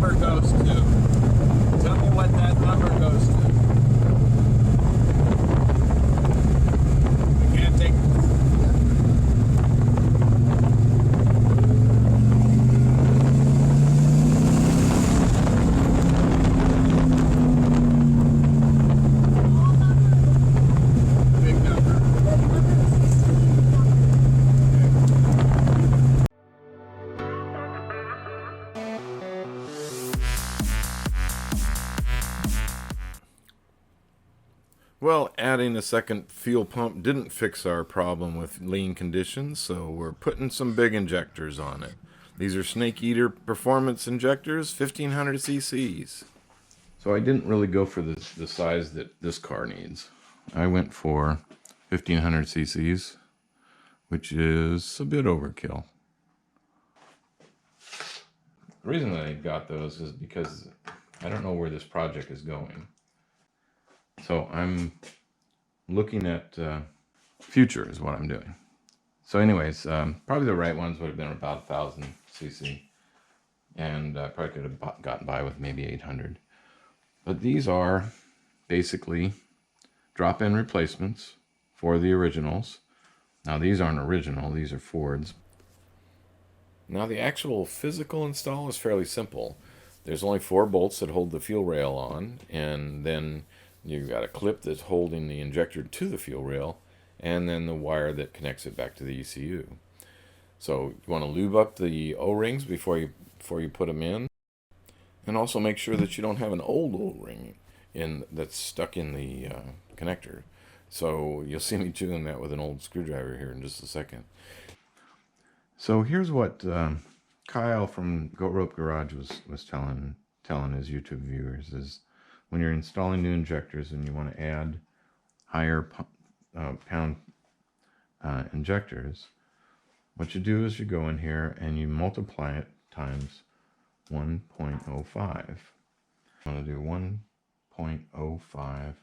number goes to. Tell me what that number goes to. I can't take. Well, adding a second fuel pump didn't fix our problem with lean conditions, so we're putting some big injectors on it. These are SnakeEaterPerformance injectors, 1500 cc's. So I didn't really go for the size that this car needs. I went for 1500 cc's, which is a bit overkill. The reason that I got those is because I don't know where this project is going. So I'm looking at future is what I'm doing. So anyways, probably the right ones would have been about 1000 cc. And probably could have gotten by with maybe 800. But these are basically drop-in replacements for the originals. Now these aren't original, these are Fords. Now the actual physical install is fairly simple. There's only 4 bolts that hold the fuel rail on, and then you've got a clip that's holding the injector to the fuel rail, and then the wire that connects it back to the ECU. So you want to lube up the O-rings before you put them in, and also make sure that you don't have an old O-ring that's stuck in the connector. So you'll see me doing that with an old screwdriver here in just a second. So here's what Kyle from Goat Rope Garage was telling his YouTube viewers is, when you're installing new injectors and you want to add higher pound injectors, what you do is you go in here and you multiply it times 1.05. I'm going to do 1.05,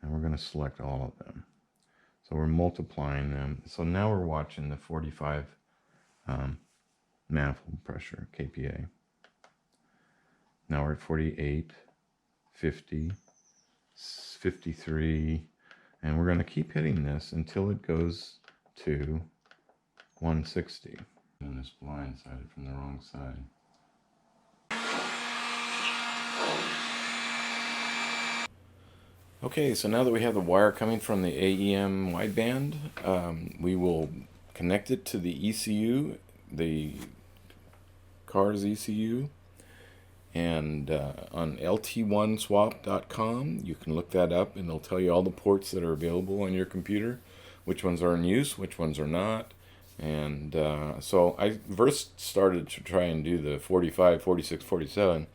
and we're going to select all of them. So we're multiplying them. So now we're watching the 45 manifold pressure, kPa. Now we're at 48. 50, 53, and we're going to keep hitting this until it goes to 160. And this blindsided from the wrong side. Okay, so now that we have the wire coming from the AEM wideband, we will connect it to the ECU, the car's ECU. And on lt1swap.com, you can look that up, and it'll tell you all the ports that are available on your computer, which ones are in use, which ones are not. And so I first started to try and do the 45, 46, 47,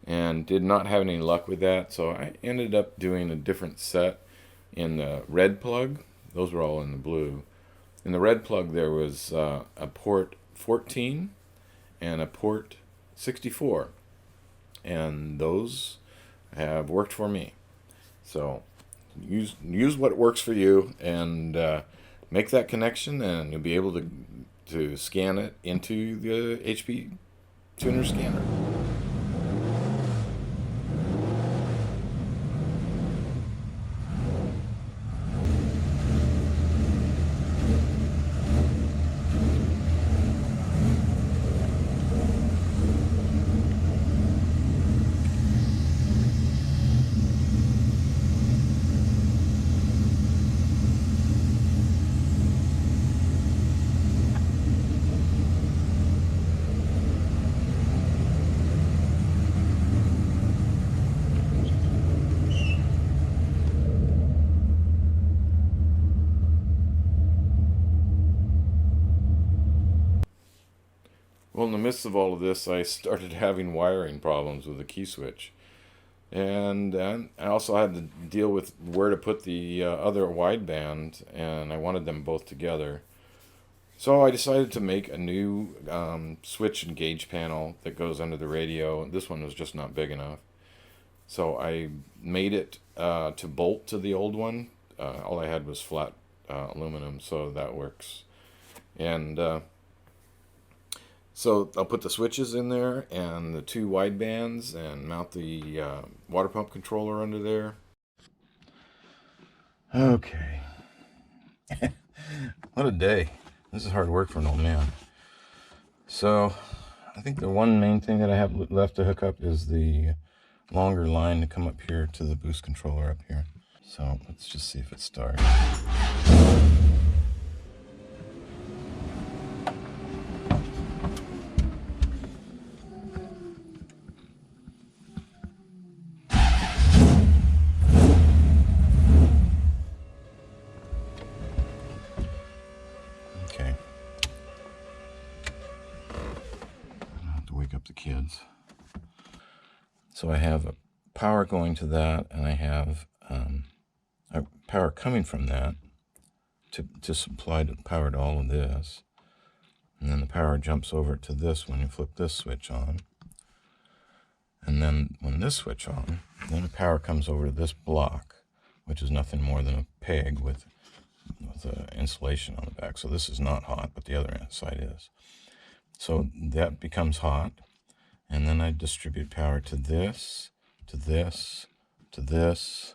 and did not have any luck with that. So I ended up doing a different set in the red plug. Those were all in the blue. In the red plug, there was a port 14 and a port 64. And those have worked for me. So use what works for you, and make that connection, and you'll be able to scan it into the HP tuner scanner. Well, in the midst of all of this, I started having wiring problems with the key switch. And I also had to deal with where to put the other wideband, and I wanted them both together. So I decided to make a new switch and gauge panel that goes under the radio. This one was just not big enough. So I made it to bolt to the old one. All I had was flat aluminum, so that works. And So I'll put the switches in there and the 2 wide bands and mount the water pump controller under there. Okay. What a day. This is hard work for an old man. So I think the one main thing that I have left to hook up is the longer line to come up here to the boost controller up here. So let's just see if it starts. Okay. I have to wake up the kids. So I have a power going to that, and I have a power coming from that to supply the power to all of this. And then the power jumps over to this when you flip this switch on. And then when this switch on, then the power comes over to this block, which is nothing more than a peg with insulation on the back. So this is not hot, but the other side is. So that becomes hot. And then I distribute power to this, to this, to this,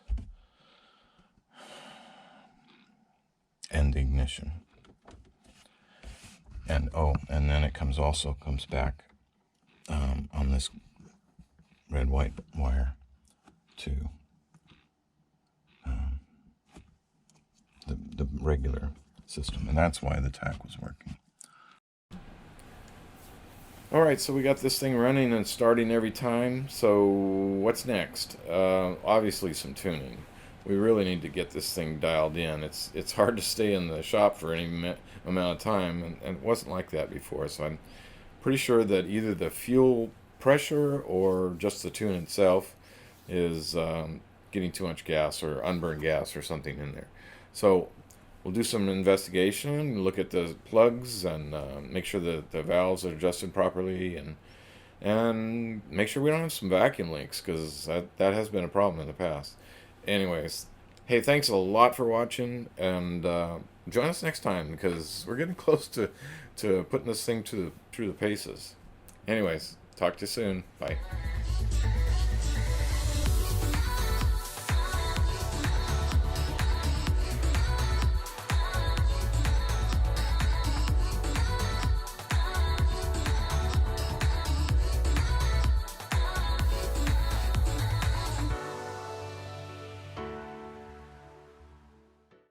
and the ignition. And and then it comes back on this red-white wire to the regular system, and that's why the tack was working. All right, so we got this thing running and starting every time. So what's next? Obviously some tuning. We really need to get this thing dialed in. It's hard to stay in the shop for any amount of time, and it wasn't like that before. So I'm pretty sure that either the fuel pressure or just the tune itself is getting too much gas or unburned gas or something in there. So we'll do some investigation, look at the plugs, and make sure that the valves are adjusted properly, and make sure we don't have some vacuum leaks, because that has been a problem in the past. Anyways, hey, thanks a lot for watching, and join us next time, because we're getting close to putting this thing through the paces. Anyways, talk to you soon. Bye.